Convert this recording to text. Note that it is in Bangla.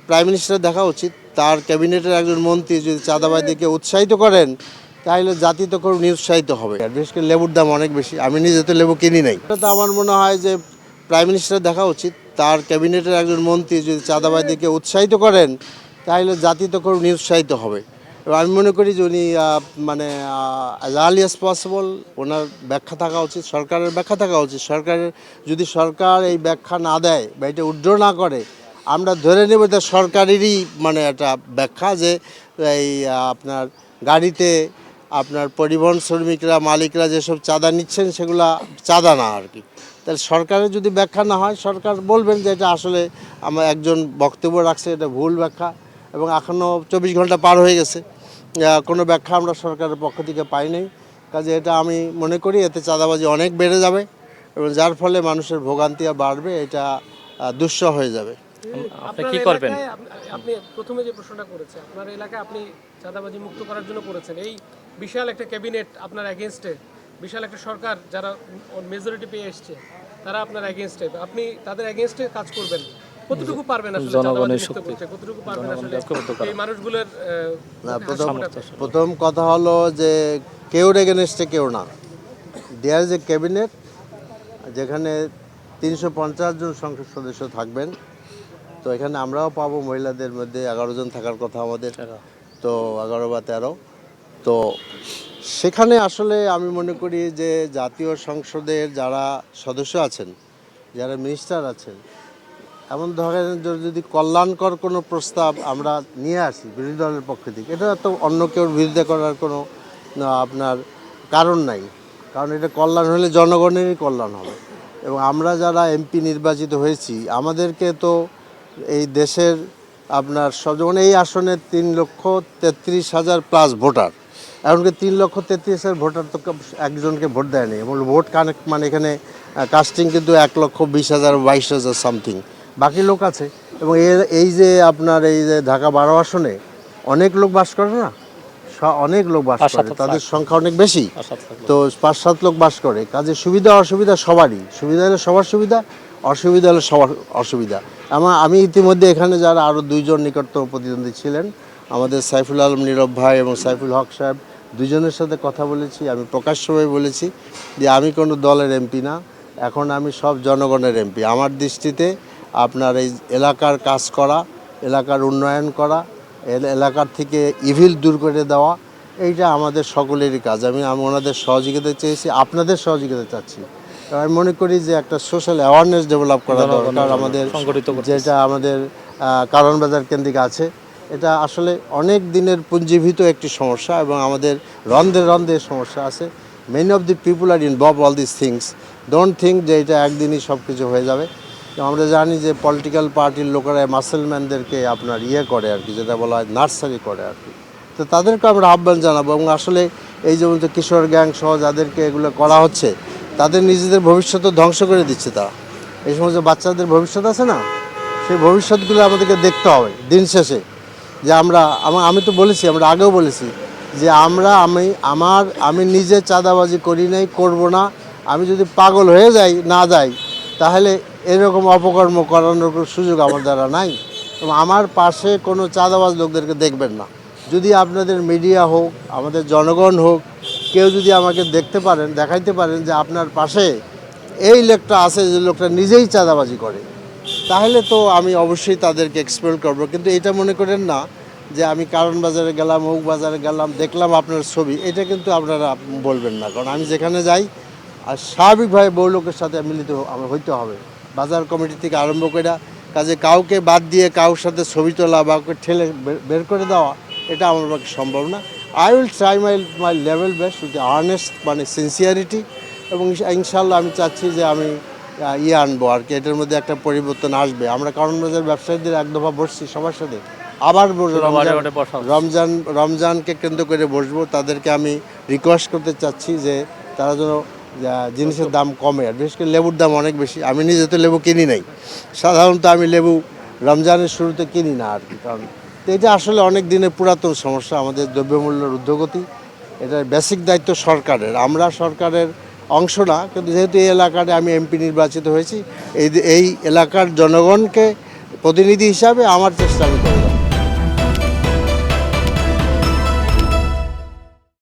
প্রাইম মিনিস্টার দেখা উচিত তার ক্যাবিনেটের একজন মন্ত্রী যদি চাঁদাবাজিকে উৎসাহিত করেন তাহলে জাতি তো খুব নিরুৎসাহিত হবে। আর বিশেষ করে লেবুর দাম অনেক বেশি, আমি নিজে তো লেবু কিনি নাই। এটা তো আমার মনে হয় যে প্রাইম মিনিস্টার দেখা উচিত তার ক্যাবিনেটের একজন মন্ত্রী যদি চাঁদাবাজিকে উৎসাহিত করেন তাহলে জাতি তো খুব নিরুৎসাহিত হবে। এবং আমি মনে করি যে উনি মানে অ্যাজ আর্লি অ্যাজ পসিবল ওনার ব্যাখ্যা থাকা উচিত, সরকারের ব্যাখ্যা থাকা উচিত। সরকারের যদি সরকার এই ব্যাখ্যা না দেয় বা এটা উইথড্র না করে, আমরা ধরে নেব এটা সরকারেরই মানে একটা ব্যাখ্যা যে এই আপনার গাড়িতে আপনার পরিবহন শ্রমিকরা মালিকরা যেসব চাঁদা নিচ্ছেন সেগুলা চাঁদা না আর কি। তাহলে সরকারের যদি ব্যাখ্যা না হয়, সরকার বলবেন যে এটা আসলে আমার একজন বক্তব্য রাখছে, এটা ভুল ব্যাখ্যা, এবং এখনও 24 ঘন্টা পার হয়ে গেছে, কোনো ব্যাখ্যা আমরা সরকারের পক্ষ থেকে পাই নাই। কাজে এটা আমি মনে করি এতে চাঁদাবাজি অনেক বেড়ে যাবে এবং যার ফলে মানুষের ভোগান্তি বাড়বে, এটা দুঃসহ হয়ে যাবে। আপনি কি করবেন? আপনি প্রথমে যে প্রশ্নটা করেছেন, আপনার এলাকায় আপনি চাঁদাবাজি মুক্ত করার জন্য করেছেন, এই বিশাল একটা ক্যাবিনেট আপনার এগেনস্টে, বিশাল একটা সরকার যারা মেজরিটি পেয়ে এসছে তারা আপনার এগেনস্টে, আপনি তাদের এগেনস্টে কাজ করবেন, কতটুকু পারবেন আসলে জনগণের চাঁদাবাজি মুক্ত শক্তি, করতে, কতটুকু পারবেন আসলে এই মানুষগুলোর প্রথম কথা হলো যে কেউ এগেনস্টে কেউ না। দেয়ার ইজ এ ক্যাবিনেট যেখানে 350 জন সংসদ সদস্য থাকবেন। তো এখানে আমরাও পাবো, মহিলাদের মধ্যে 11 জন থাকার কথা আমাদের, তো 11 বা 13। তো সেখানে আসলে আমি মনে করি যে জাতীয় সংসদের যারা সদস্য আছেন, যারা মিনিস্টার আছেন, এমন ধরনের যদি কল্যাণকর কোনো প্রস্তাব আমরা নিয়ে আসি বিরোধী দলের পক্ষ থেকে, এটা তো অন্য কেউ বিরোধিতা করার কোনো আপনার কারণ নাই। কারণ এটা কল্যাণ হলে জনগণেরই কল্যাণ হবে। এবং আমরা যারা এমপি নির্বাচিত হয়েছি, আমাদেরকে তো এই দেশের আপনার সব, যেমন এই আসনে 3,33,000 প্লাস ভোটার, এমনকি 3,33,000 ভোটার তো একজনকে ভোট দেয়নি, এবং ভোট কানেক্ট মানে এখানে কাস্টিং কিন্তু 1,20,000 22,000 সামথিং, বাকি লোক আছে। এবং এই যে আপনার এই যে ঢাকা 12 আসনে অনেক লোক বাস করে না, অনেক লোক বাস করে, তাদের সংখ্যা অনেক বেশি, তো 5-7 লোক বাস করে। কাজে সুবিধা অসুবিধা সবারই, সুবিধা হলে সবার সুবিধা, অসুবিধা হলে সবার অসুবিধা। আমি ইতিমধ্যে এখানে যারা আরও 2 জন নিকটতম প্রতিদ্বন্দ্বী ছিলেন, আমাদের সাইফুল আলম নীরব ভাই এবং সাইফুল হক সাহেব, 2 জনের সাথে কথা বলেছি। আমি প্রকাশ্যভাবে বলেছি যে আমি কোনো দলের এমপি না, এখন আমি সব জনগণের এমপি। আমার দৃষ্টিতে আপনার এই এলাকার কাজ করা, এলাকার উন্নয়ন করা, এলাকার থেকে ইভিল দূর করে দেওয়া, এইটা আমাদের সকলেরই কাজ। আমি ওনাদের সহযোগিতা চেয়েছি, আপনাদের সহযোগিতা চাচ্ছি। আমি মনে করি যে একটা সোশ্যাল অ্যাওয়ারনেস ডেভেলপ করা দরকার আমাদের, যেটা আমাদের কারণ বাজার কেন্দ্রিক আছে। এটা আসলে অনেক দিনের পুঞ্জীভূত একটি সমস্যা এবং আমাদের রন্ধে রন্ধে সমস্যা আছে। Many of the people are involve all this things, don't think যে এটা একদিনই সব কিছু হয়ে যাবে। আমরা জানি যে পলিটিক্যাল পার্টির লোকেরা মাসেলম্যানদেরকে আপনার করে আর কি, যেটা বলা হয় নার্সারি করে আর কি। তো তাদেরকে আমরা আহ্বান জানাবো। এবং আসলে এই যেমন তো কিশোর গ্যাং সহ যাদেরকে এগুলো করা হচ্ছে, তাদের নিজেদের ভবিষ্যৎ ধ্বংস করে দিচ্ছে তারা। এই সমস্ত বাচ্চাদের ভবিষ্যৎ আছে না, সেই ভবিষ্যৎগুলো আমাদেরকে দেখতে হবে দিন শেষে। যে আমি তো বলেছি, আমরা আগেও বলেছি যে আমি নিজে চাঁদাবাজি করি নাই, করব না। আমি যদি পাগল হয়ে যাই তাহলে এরকম অপকর্ম করানোর কোনো সুযোগ আমার দ্বারা নাই। এবং আমার পাশে কোনো চাঁদাবাজ লোকদেরকে দেখবেন না। যদি আপনাদের মিডিয়া হোক, আমাদের জনগণ হোক, কেউ যদি আমাকে দেখাইতে পারেন যে আপনার পাশে এই লোকটা আছে, যে লোকটা নিজেই চাঁদাবাজি করে, তাহলে তো আমি অবশ্যই তাদেরকে এক্সপেল করব। কিন্তু এটা মনে করেন না যে আমি কারণ বাজারে গেলাম, মৌক বাজারে গেলাম, দেখলাম আপনার ছবি, এটা কিন্তু আপনারা বলবেন না। কারণ আমি যেখানে যাই আর স্বাভাবিকভাবে বহু লোকের সাথে মিলিত হইতে হবে, বাজার কমিটি থেকে আরম্ভ করে। কাজে কাউকে বাদ দিয়ে কারোর সাথে ছবি তোলা বা ওকে ঠেলে বের করে দেওয়া, এটা আমার পক্ষে সম্ভব না। I will try my level best with earnest মানে সিনসিয়ারিটি। এবং ইনশাল্লাহ আমি চাচ্ছি যে আমি আনবো আর কি, এটার মধ্যে একটা পরিবর্তন আসবে। আমরা কারণ বাজার ব্যবসায়ীদের এক দফা বসছি সবার সাথে, আবার রমজানকে কেন্দ্র করে বসবো। তাদেরকে আমি রিকোয়েস্ট করতে চাচ্ছি যে তারা যেন জিনিসের দাম কমে। আর বিশেষ করে লেবুর দাম অনেক বেশি, আমি নিজে তো লেবু কিনি নাই, সাধারণত আমি লেবু রমজানের শুরুতে কিনি না আর কি। কারণ তো এটা আসলে অনেক দিনের পুরাতন সমস্যা, আমাদের দ্রব্যমূল্যের ঊর্ধ্বগতি। এটার বেসিক দায়িত্ব সরকারের, আমরা সরকারের অংশ না। কিন্তু যেহেতু এই এলাকাতে আমি এমপি নির্বাচিত হয়েছি, এই এলাকার জনগণকে প্রতিনিধি হিসাবে আমার চেষ্টা আমি করব।